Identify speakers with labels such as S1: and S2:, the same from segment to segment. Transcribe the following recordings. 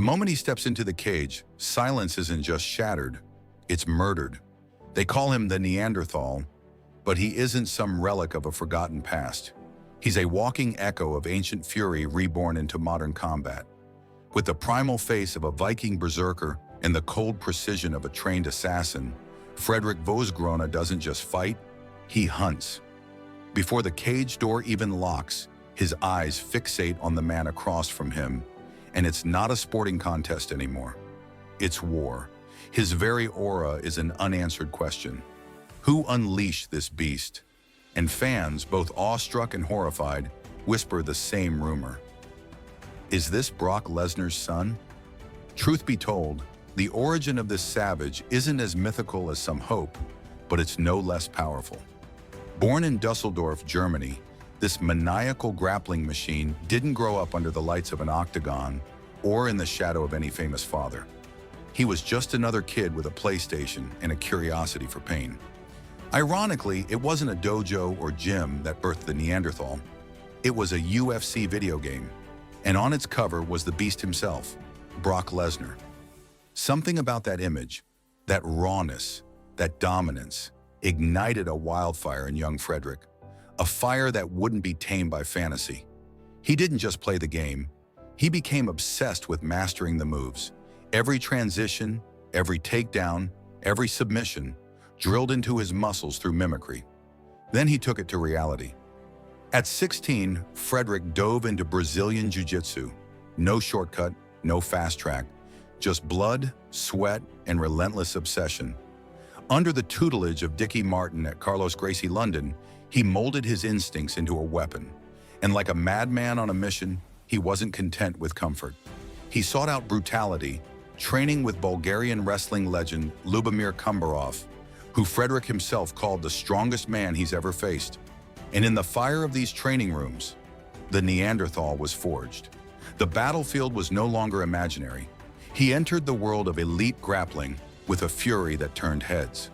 S1: The moment he steps into the cage, silence isn't just shattered, it's murdered. They call him the Neanderthal, but he isn't some relic of a forgotten past. He's a walking echo of ancient fury reborn into modern combat. With the primal face of a Viking berserker and the cold precision of a trained assassin, Frederic Vosgröne doesn't just fight, he hunts. Before the cage door even locks, his eyes fixate on the man across from him, and it's not a sporting contest anymore. It's war. His very aura is an unanswered question. Who unleashed this beast? And fans, both awestruck and horrified, whisper the same rumor. Is this Brock Lesnar's son? Truth be told, the origin of this savage isn't as mythical as some hope, but it's no less powerful. Born in Dusseldorf, Germany, this maniacal grappling machine didn't grow up under the lights of an octagon or in the shadow of any famous father. He was just another kid with a PlayStation and a curiosity for pain. Ironically, it wasn't a dojo or gym that birthed the Neanderthal. It was a UFC video game, and on its cover was the beast himself, Brock Lesnar. Something about that image, that rawness, that dominance, ignited a wildfire in young Frederick, a fire that wouldn't be tamed by fantasy. He didn't just play the game, he became obsessed with mastering the moves. Every transition, every takedown, every submission, drilled into his muscles through mimicry. Then he took it to reality. At 16, Frederick dove into Brazilian Jiu-Jitsu. No shortcut, no fast track, just blood, sweat, and relentless obsession. Under the tutelage of Dickie Martin at Carlos Gracie London, he molded his instincts into a weapon. And like a madman on a mission, he wasn't content with comfort. He sought out brutality, training with Bulgarian wrestling legend Lubomir Kumbarov, who Frederick himself called the strongest man he's ever faced. And in the fire of these training rooms, the Neanderthal was forged. The battlefield was no longer imaginary. He entered the world of elite grappling with a fury that turned heads.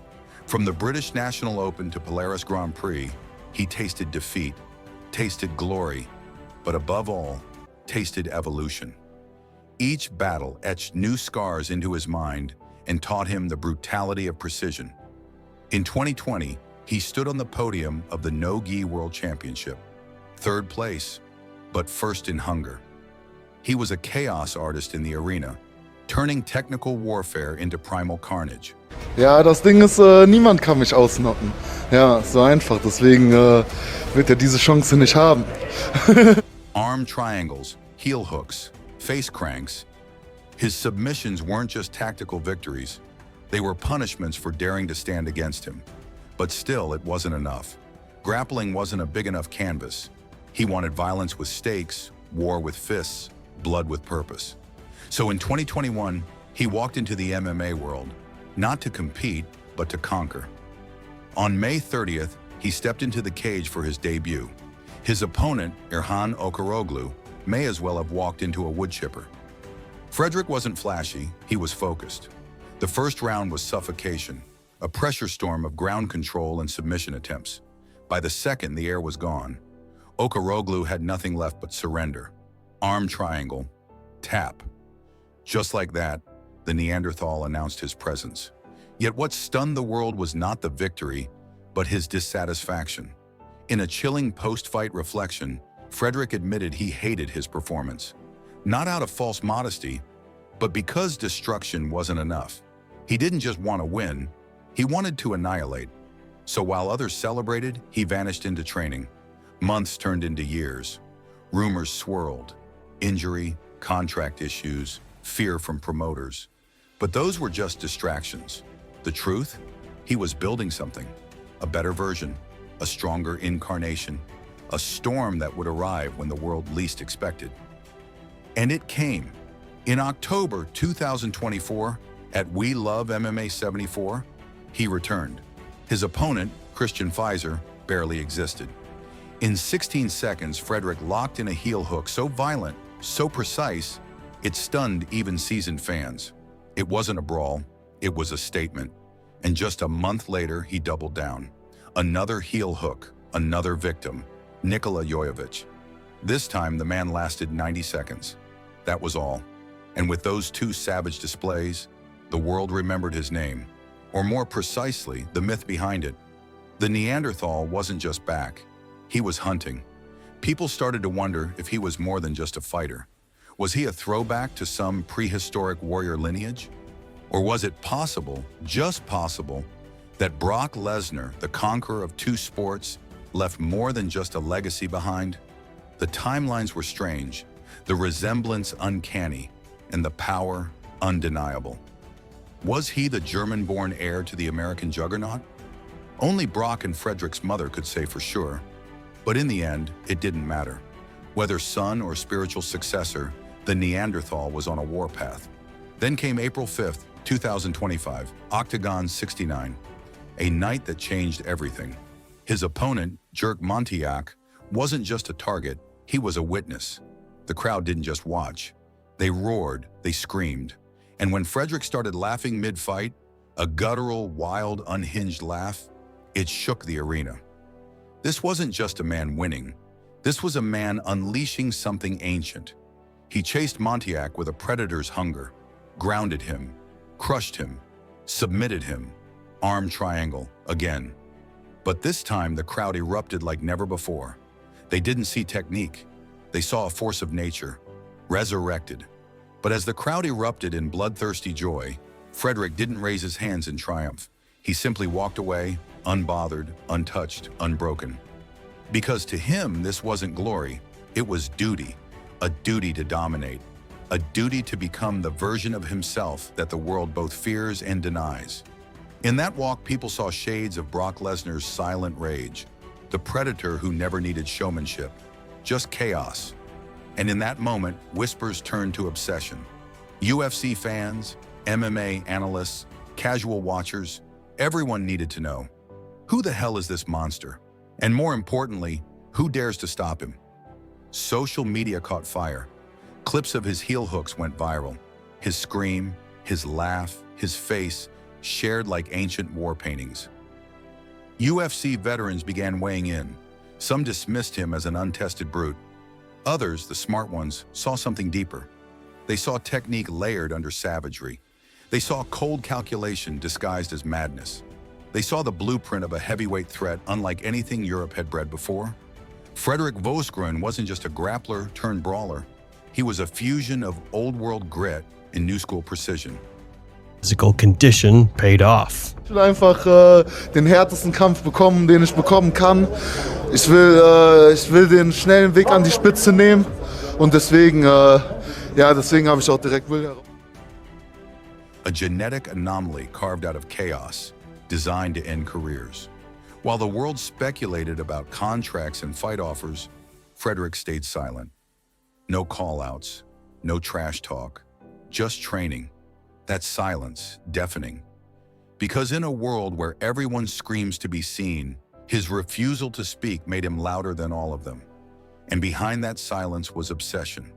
S1: From the British National Open to Polaris Grand Prix, he tasted defeat, tasted glory, but above all, tasted evolution. Each battle etched new scars into his mind and taught him the brutality of precision. In 2020, he stood on the podium of the No-Gi World Championship, third place, but first in hunger. He was a chaos artist in the arena, turning technical warfare into primal carnage.
S2: Ja, das Ding ist, niemand kann mich ausnocken. Ja, so einfach. Deswegen wird er diese Chance nicht haben.
S1: Arm triangles, heel hooks, face cranks. His submissions weren't just tactical victories. They were punishments for daring to stand against him. But still, it wasn't enough. Grappling wasn't a big enough canvas. He wanted violence with stakes, war with fists, blood with purpose. So in 2021, he walked into the MMA world, not to compete, but to conquer. On May 30th, he stepped into the cage for his debut. His opponent, Erhan Okaroglu, may as well have walked into a wood chipper. Frederick wasn't flashy, he was focused. The first round was suffocation, a pressure storm of ground control and submission attempts. By the second, the air was gone. Okaroglu had nothing left but surrender. Arm triangle, tap. Just like that, the Neanderthal announced his presence. Yet what stunned the world was not the victory, but his dissatisfaction. In a chilling post-fight reflection, Frederick admitted he hated his performance. Not out of false modesty, but because destruction wasn't enough. He didn't just want to win, he wanted to annihilate. So while others celebrated, he vanished into training. Months turned into years. Rumors swirled. Injury, contract issues, fear from promoters. But those were just distractions. The truth? He was building something. A better version, a stronger incarnation, a storm that would arrive when the world least expected. And it came. In October 2024, at We Love MMA 74, he returned. His opponent, Christian Fischer, barely existed. In 16 seconds, Frederick locked in a heel hook so violent, so precise, it stunned even seasoned fans. It wasn't a brawl, it was a statement. And just a month later, he doubled down. Another heel hook, another victim, Nikola Jojovic. This time, the man lasted 90 seconds. That was all. And with those two savage displays, the world remembered his name, or more precisely, the myth behind it. The Neanderthal wasn't just back, he was hunting. People started to wonder if he was more than just a fighter. Was he a throwback to some prehistoric warrior lineage? Or was it possible, just possible, that Brock Lesnar, the conqueror of two sports, left more than just a legacy behind? The timelines were strange, the resemblance uncanny, and the power undeniable. Was he the German-born heir to the American juggernaut? Only Brock and Frederic's mother could say for sure. But in the end, it didn't matter. Whether son or spiritual successor, the Neanderthal was on a warpath. Then came April 5th, 2025, Octagon 69, a night that changed everything. His opponent, Jerk Montagnac, wasn't just a target, he was a witness. The crowd didn't just watch. They roared, they screamed. And when Frederick started laughing mid-fight, a guttural, wild, unhinged laugh, it shook the arena. This wasn't just a man winning. This was a man unleashing something ancient. He chased Montagnac with a predator's hunger, grounded him, crushed him, submitted him, arm triangle, again. But this time the crowd erupted like never before. They didn't see technique. They saw a force of nature, resurrected. But as the crowd erupted in bloodthirsty joy, Frederick didn't raise his hands in triumph. He simply walked away, unbothered, untouched, unbroken. Because to him, this wasn't glory, it was duty. A duty to dominate. A duty to become the version of himself that the world both fears and denies. In that walk, people saw shades of Brock Lesnar's silent rage, the predator who never needed showmanship, just chaos. And in that moment, whispers turned to obsession. UFC fans, MMA analysts, casual watchers, everyone needed to know, who the hell is this monster? And more importantly, who dares to stop him? Social media caught fire. Clips of his heel hooks went viral. His scream, his laugh, his face, shared like ancient war paintings. UFC veterans began weighing in. Some dismissed him as an untested brute. Others, the smart ones, saw something deeper. They saw technique layered under savagery. They saw cold calculation disguised as madness. They saw the blueprint of a heavyweight threat unlike anything Europe had bred before. Frederic Vosgröne wasn't just a grappler turned brawler. He was a fusion of old-world grit and new-school precision.
S3: Physical condition paid off.
S2: Ich will einfach den härtesten Kampf bekommen, den ich bekommen kann. Ich will den schnellen Weg an die Spitze nehmen und deswegen habe ich auch direkt Will heraus.
S1: A genetic anomaly carved out of chaos, designed to end careers. While the world speculated about contracts and fight offers, Frederick stayed silent. No call-outs, no trash talk, just training. That silence, deafening. Because in a world where everyone screams to be seen, his refusal to speak made him louder than all of them. And behind that silence was obsession.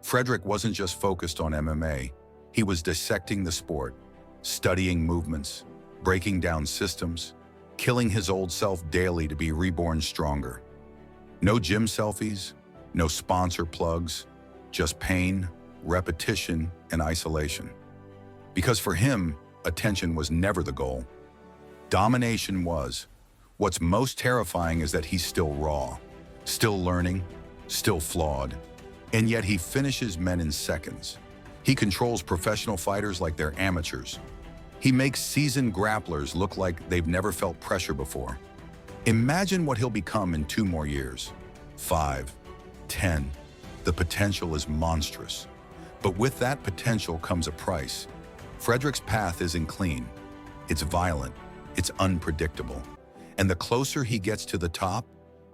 S1: Frederick wasn't just focused on MMA, he was dissecting the sport, studying movements, breaking down systems, killing his old self daily to be reborn stronger. No gym selfies, no sponsor plugs, just pain, repetition, and isolation. Because for him, attention was never the goal. Domination was. What's most terrifying is that he's still raw, still learning, still flawed, and yet he finishes men in seconds. He controls professional fighters like they're amateurs. He makes seasoned grapplers look like they've never felt pressure before. Imagine what he'll become in 2 more years. 5, 10. The potential is monstrous. But with that potential comes a price. Frederick's path isn't clean. It's violent. It's unpredictable. And the closer he gets to the top,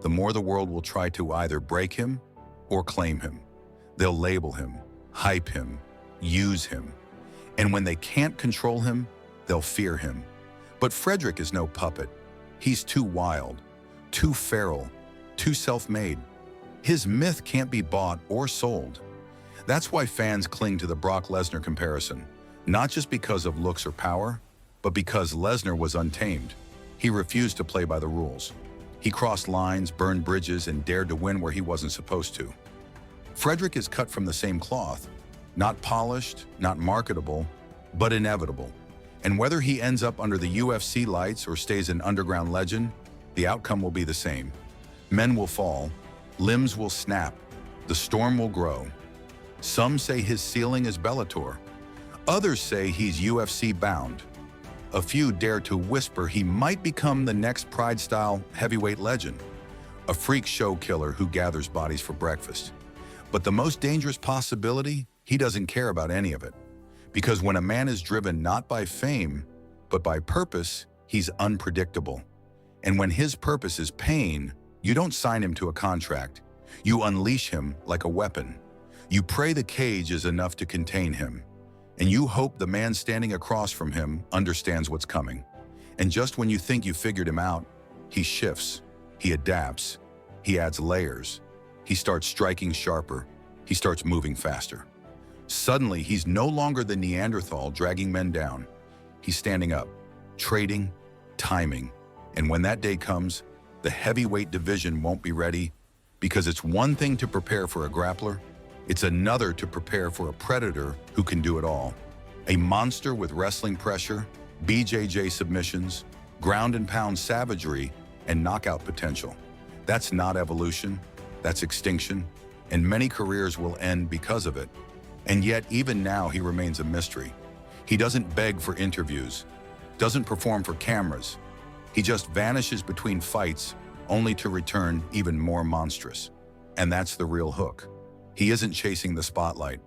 S1: the more the world will try to either break him or claim him. They'll label him, hype him, use him. And when they can't control him, they'll fear him. But Frederick is no puppet. He's too wild, too feral, too self-made. His myth can't be bought or sold. That's why fans cling to the Brock Lesnar comparison, not just because of looks or power, but because Lesnar was untamed. He refused to play by the rules. He crossed lines, burned bridges, and dared to win where he wasn't supposed to. Frederick is cut from the same cloth, Not polished, not marketable, but inevitable. And whether he ends up under the UFC lights or stays an underground legend, the outcome will be the same. Men will fall, limbs will snap, the storm will grow. Some say his ceiling is Bellator. Others say he's UFC bound. A few dare to whisper he might become the next Pride-style heavyweight legend, a freak show killer who gathers bodies for breakfast. But the most dangerous possibility, he doesn't care about any of it. Because when a man is driven not by fame, but by purpose, he's unpredictable. And when his purpose is pain, you don't sign him to a contract. You unleash him like a weapon. You pray the cage is enough to contain him. And you hope the man standing across from him understands what's coming. And just when you think you figured him out, he shifts, he adapts, he adds layers. He starts striking sharper, he starts moving faster. Suddenly, he's no longer the Neanderthal dragging men down. He's standing up, trading, timing. And when that day comes, the heavyweight division won't be ready, because it's one thing to prepare for a grappler, it's another to prepare for a predator who can do it all. A monster with wrestling pressure, BJJ submissions, ground and pound savagery, and knockout potential. That's not evolution, that's extinction, and many careers will end because of it. And yet, even now, he remains a mystery. He doesn't beg for interviews, doesn't perform for cameras. He just vanishes between fights, only to return even more monstrous. And that's the real hook. He isn't chasing the spotlight.